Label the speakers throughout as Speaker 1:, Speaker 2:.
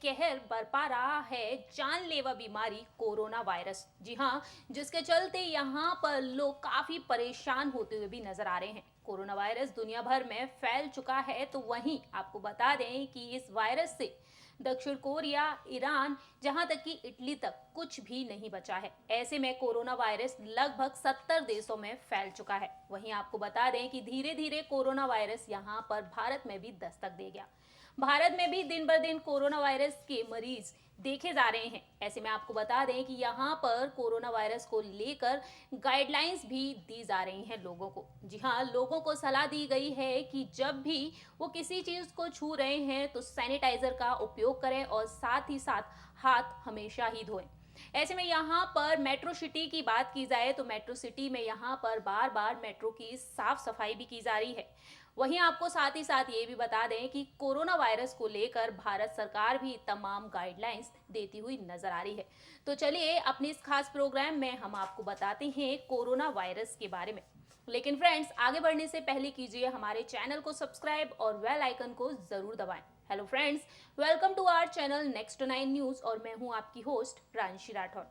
Speaker 1: कहर बरपा रहा है जानलेवा बीमारी कोरोना वायरस। जी हाँ, जिसके चलते यहाँ पर लोग काफी परेशान होते हुए भी नजर आ रहे हैं। कोरोना वायरस दुनिया भर में फैल चुका है, तो वहीं आपको बता दें कि इस वायरस से दक्षिण कोरिया, ईरान, जहां तक कि इटली तक कुछ भी नहीं बचा है। ऐसे में कोरोना वायरस लगभग 70 देशों में फैल चुका है। वहीं आपको बता दें कि धीरे धीरे कोरोना वायरस यहां पर भारत में भी दस्तक दे गया। भारत में भी दिन ब दिन कोरोना वायरस के मरीज देखे जा रहे हैं। ऐसे में आपको बता दें कि यहाँ पर कोरोना वायरस को लेकर गाइडलाइंस भी दी जा रही हैं लोगों को। जी हाँ, लोगों को सलाह दी गई है कि जब भी वो किसी चीज को छू रहे हैं तो सैनिटाइजर का उपयोग करें और साथ ही साथ हाथ हमेशा ही धोएं। ऐसे में यहाँ पर मेट्रो सिटी की बात की जाए तो मेट्रो सिटी में यहाँ पर बार बार मेट्रो की साफ सफाई भी की जा रही है। वहीं आपको साथ ही साथ ये भी बता दें कि कोरोना वायरस को लेकर भारत सरकार भी तमाम गाइडलाइंस देती हुई नजर आ रही है। तो चलिए अपने इस खास प्रोग्राम में हम आपको बताते हैं कोरोना वायरस के बारे में। लेकिन फ्रेंड्स, आगे बढ़ने से पहले कीजिए हमारे चैनल को सब्सक्राइब और बेल आइकन को जरूर दबाएं। Hello friends, welcome to our channel Next 9 News और मैं हूं आपकी होस्ट प्रांशी राठौर।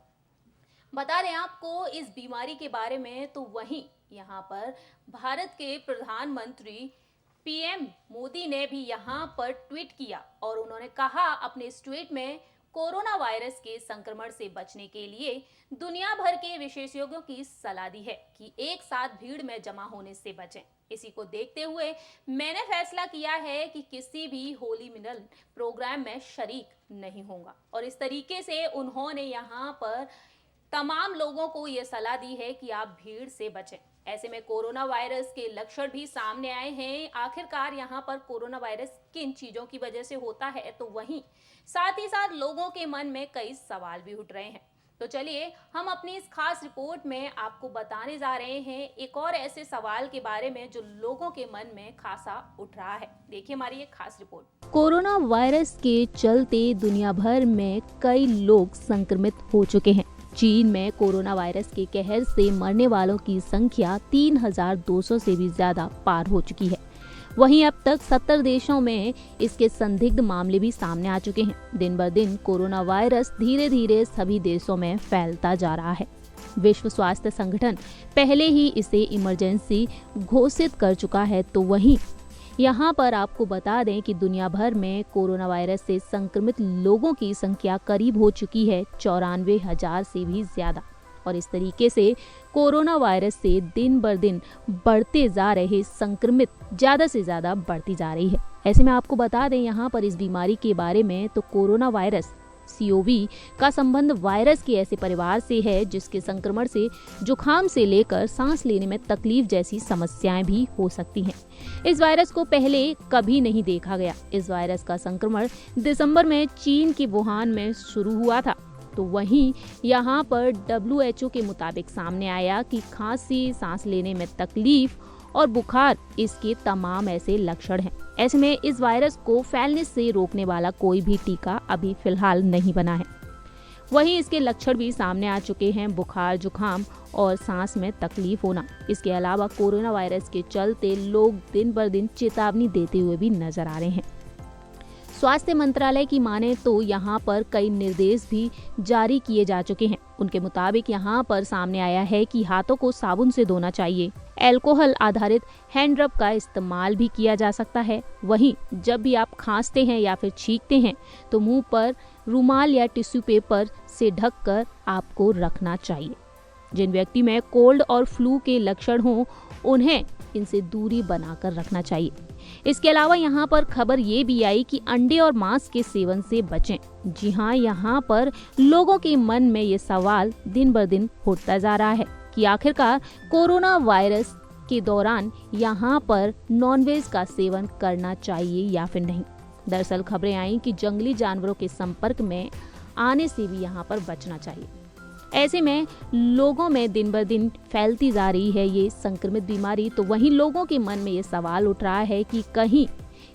Speaker 1: बता दें आपको इस बीमारी के बारे में, तो वहीं यहाँ पर भारत के प्रधानमंत्री पीएम मोदी ने भी यहाँ पर ट्वीट किया और उन्होंने कहा अपने इस ट्वीट में, कोरोना वायरस के संक्रमण से बचने के लिए दुनिया भर के विशेषज्ञों की सलाह दी है कि एक साथ भीड़ में जमा होने से बचें। इसी को देखते हुए मैंने फैसला किया है कि किसी भी होली मिलन प्रोग्राम में शरीक नहीं होगा। और इस तरीके से उन्होंने यहाँ पर तमाम लोगों को ये सलाह दी है कि आप भीड़ से बचें। ऐसे में कोरोना वायरस के लक्षण भी सामने आए हैं। आखिरकार यहाँ पर कोरोना वायरस किन चीजों की वजह से होता है, तो वहीं साथ ही साथ लोगों के मन में कई सवाल भी उठ रहे हैं। तो चलिए हम अपनी इस खास रिपोर्ट में आपको बताने जा रहे हैं एक और ऐसे सवाल के बारे में जो लोगों के मन में खासा उठ रहा है। देखिए हमारी एक खास रिपोर्ट।
Speaker 2: कोरोना वायरस के चलते दुनिया भर में कई लोग संक्रमित हो चुके हैं। चीन में कोरोना वायरस के कहर से मरने वालों की संख्या 3200 से भी ज्यादा पार हो चुकी है। वहीं अब तक 70 देशों में इसके संदिग्ध मामले भी सामने आ चुके हैं। दिन ब दिन कोरोना वायरस धीरे धीरे सभी देशों में फैलता जा रहा है। विश्व स्वास्थ्य संगठन पहले ही इसे इमरजेंसी घोषित कर चुका है। तो वहीं यहाँ पर आपको बता दें कि दुनिया भर में कोरोना वायरस से संक्रमित लोगों की संख्या करीब हो चुकी है 94,000 से भी ज्यादा। और इस तरीके से कोरोना वायरस से दिन ब दिन बढ़ते जा रहे संक्रमित ज्यादा से ज्यादा बढ़ती जा रही है। ऐसे में आपको बता दें यहाँ पर इस बीमारी के बारे में, तो कोरोना वायरस COV का संबंध वायरस के ऐसे परिवार से है जिसके संक्रमण से जुकाम से लेकर सांस लेने में तकलीफ जैसी समस्याएं भी हो सकती हैं। इस वायरस को पहले कभी नहीं देखा गया। इस वायरस का संक्रमण दिसंबर में चीन के वुहान में शुरू हुआ था। तो वहीं यहाँ पर WHO के मुताबिक सामने आया कि खांसी, सांस लेने में तकलीफ और बुखार इसके तमाम ऐसे लक्षण हैं। ऐसे में इस वायरस को फैलने से रोकने वाला कोई भी टीका अभी फिलहाल नहीं बना है। वहीं इसके लक्षण भी सामने आ चुके हैं, बुखार, जुकाम और सांस में तकलीफ होना। इसके अलावा कोरोना वायरस के चलते लोग दिन ब दिन चेतावनी देते हुए भी नजर आ रहे हैं। स्वास्थ्य मंत्रालय की माने तो यहाँ पर कई निर्देश भी जारी किए जा चुके हैं। उनके मुताबिक यहाँ पर सामने आया है कि हाथों को साबुन से धोना चाहिए। अल्कोहल आधारित हैंड रब का इस्तेमाल भी किया जा सकता है। वहीं जब भी आप खांसते हैं या फिर छींकते हैं तो मुंह पर रुमाल या टिश्यू पेपर से ढककर आपको रखना चाहिए। जिन व्यक्ति में कोल्ड और फ्लू के लक्षण हों उन्हें इनसे दूरी बनाकर रखना चाहिए। इसके अलावा यहाँ पर खबर ये भी आई कि अंडे और मांस के सेवन से बचें। जी हाँ, यहाँ पर लोगों के मन में ये सवाल दिन ब दिन उठता जा रहा है कि आखिरकार कोरोना वायरस के दौरान यहाँ पर नॉनवेज का सेवन करना चाहिए या फिर नहीं। दरअसल खबरें आई कि जंगली जानवरों के संपर्क में आने से भी यहाँ पर बचना चाहिए। ऐसे में लोगों में दिन ब दिन फैलती जा रही है ये संक्रमित बीमारी। तो वहीं लोगों के मन में ये सवाल उठ रहा है कि कहीं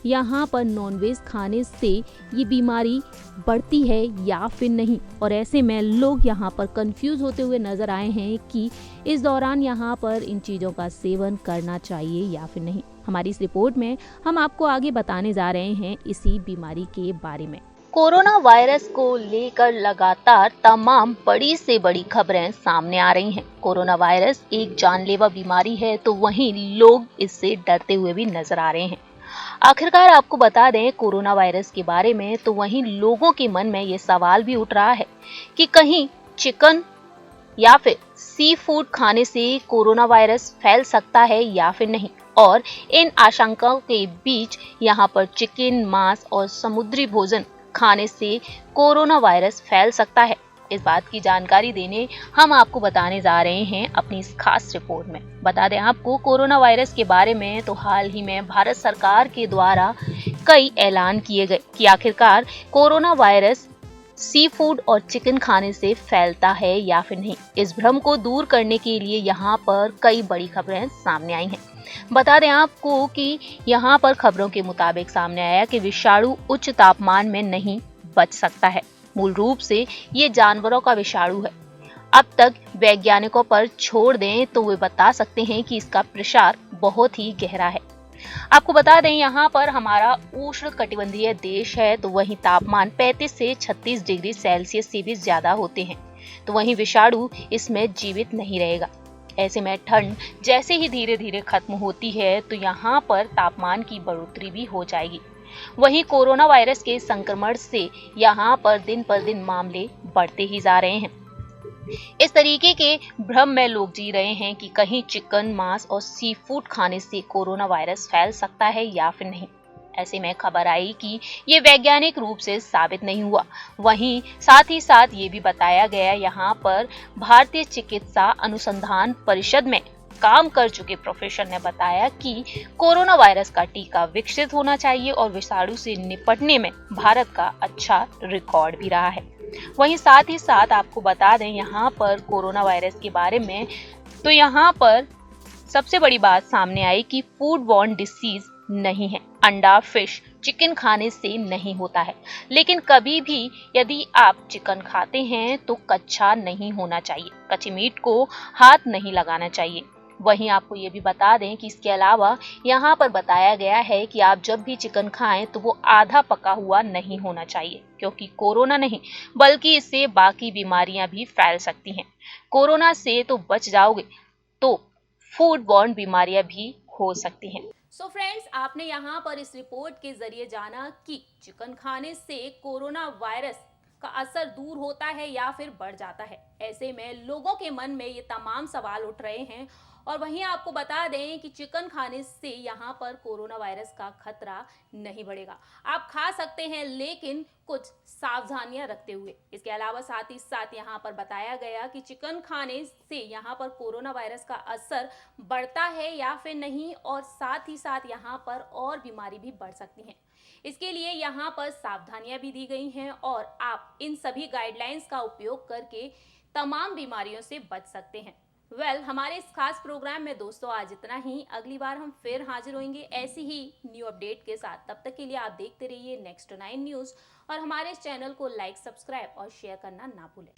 Speaker 2: यहाँ पर नॉनवेज खाने से ये बीमारी बढ़ती है या फिर नहीं। और ऐसे में लोग यहाँ पर कंफ्यूज होते हुए नजर आए हैं कि इस दौरान यहाँ पर इन चीज़ों का सेवन करना चाहिए या फिर नहीं। हमारी इस रिपोर्ट में हम आपको आगे बताने जा रहे हैं इसी बीमारी के बारे में। कोरोना वायरस को लेकर लगातार तमाम बड़ी से बड़ी खबरें सामने आ रही हैं। कोरोना वायरस एक जानलेवा बीमारी है, तो वहीं लोग इससे डरते हुए भी नजर आ रहे हैं। आखिरकार आपको बता दें कोरोना वायरस के बारे में, तो वहीं लोगों के मन में ये सवाल भी उठ रहा है कि कहीं चिकन या फिर सी फूड खाने से कोरोना वायरस फैल सकता है या फिर नहीं। और इन आशंकाओं के बीच यहाँ पर चिकन, मांस और समुद्री भोजन खाने से कोरोना वायरस फैल सकता है, इस बात की जानकारी देने हम आपको बताने जा रहे हैं अपनी इस खास रिपोर्ट में। बता दें आपको कोरोना वायरस के बारे में, तो हाल ही में भारत सरकार के द्वारा कई ऐलान किए गए कि आखिरकार कोरोना वायरस सी फूड और चिकन खाने से फैलता है या फिर नहीं। इस भ्रम को दूर करने के लिए यहाँ पर कई बड़ी खबरें सामने आई हैं। बता दें आपको कि यहाँ पर खबरों के मुताबिक सामने आया कि विषाणु उच्च तापमान में नहीं बच सकता है। मूल रूप से ये जानवरों का विषाणु है। अब तक वैज्ञानिकों पर छोड़ दें तो वे बता सकते हैं कि इसका प्रसार बहुत ही गहरा है। आपको बता दें यहाँ पर हमारा उष्ण कटिबंधीय देश है, तो वहीं तापमान 35 से 36 डिग्री सेल्सियस से भी ज्यादा होते हैं, तो वहीं विषाणु इसमें जीवित नहीं रहेगा। ऐसे में ठंड जैसे ही धीरे धीरे खत्म होती है, तो यहाँ पर तापमान की बढ़ोतरी भी हो जाएगी। वहीं कोरोना वायरस के संक्रमण से यहाँ पर दिन पर दिन मामले बढ़ते ही जा रहे हैं। इस तरीके के भ्रम में लोग जी रहे हैं कि कहीं चिकन, मांस और सी फूड खाने से कोरोना वायरस फैल सकता है या फिर नहीं। ऐसे में खबर आई कि ये वैज्ञानिक रूप से साबित नहीं हुआ। वहीं साथ ही साथ ये भी बताया गया, यहाँ पर भारतीय चिकित्सा अनुसंधान परिषद में काम कर चुके प्रोफेसर ने बताया कि कोरोना वायरस का टीका विकसित होना चाहिए और विषाणु से निपटने में भारत का अच्छा रिकॉर्ड भी रहा है। वहीं साथ ही साथ आपको बता दें यहाँ पर कोरोना वायरस के बारे में, तो यहाँ पर सबसे बड़ी बात सामने आई कि फूड बॉर्न डिसीज नहीं है। अंडा, फिश, चिकन खाने से नहीं होता है, लेकिन कभी भी यदि आप चिकन खाते हैं तो कच्चा नहीं होना चाहिए, कच्चे मीट को हाथ नहीं लगाना चाहिए। वहीं आपको ये भी बता दें कि इसके अलावा यहाँ पर बताया गया है कि आप जब भी चिकन खाएं तो वो आधा पका हुआ नहीं होना चाहिए, क्योंकि कोरोना नहीं बल्कि इससे बाकी बीमारियां भी फैल सकती हैं। कोरोना से तो बच जाओगे तो फूड बॉर्न बीमारियां भी हो सकती हैं।
Speaker 1: सो फ्रेंड्स, आपने यहाँ पर इस रिपोर्ट के जरिए जाना कि चिकन खाने से कोरोना वायरस का असर दूर होता है या फिर बढ़ जाता है। ऐसे में लोगों के मन में ये तमाम सवाल उठ रहे हैं। और वहीं आपको बता दें कि चिकन खाने से यहाँ पर कोरोना वायरस का खतरा नहीं बढ़ेगा। आप खा सकते हैं, लेकिन कुछ सावधानियां रखते हुए। इसके अलावा साथ ही साथ यहाँ पर बताया गया कि चिकन खाने से यहाँ पर कोरोना वायरस का असर बढ़ता है या फिर नहीं, और साथ ही साथ यहाँ पर और बीमारी भी बढ़ सकती हैं। इसके लिए यहाँ पर सावधानियां भी दी गई हैं और आप इन सभी गाइडलाइंस का उपयोग करके तमाम बीमारियों से बच सकते हैं। हमारे इस खास प्रोग्राम में दोस्तों आज इतना ही। अगली बार हम फिर हाजिर होंगे ऐसी ही न्यू अपडेट के साथ। तब तक के लिए आप देखते रहिए नेक्स्ट 9 न्यूज़ और हमारे इस चैनल को लाइक, सब्सक्राइब और शेयर करना ना भूलें।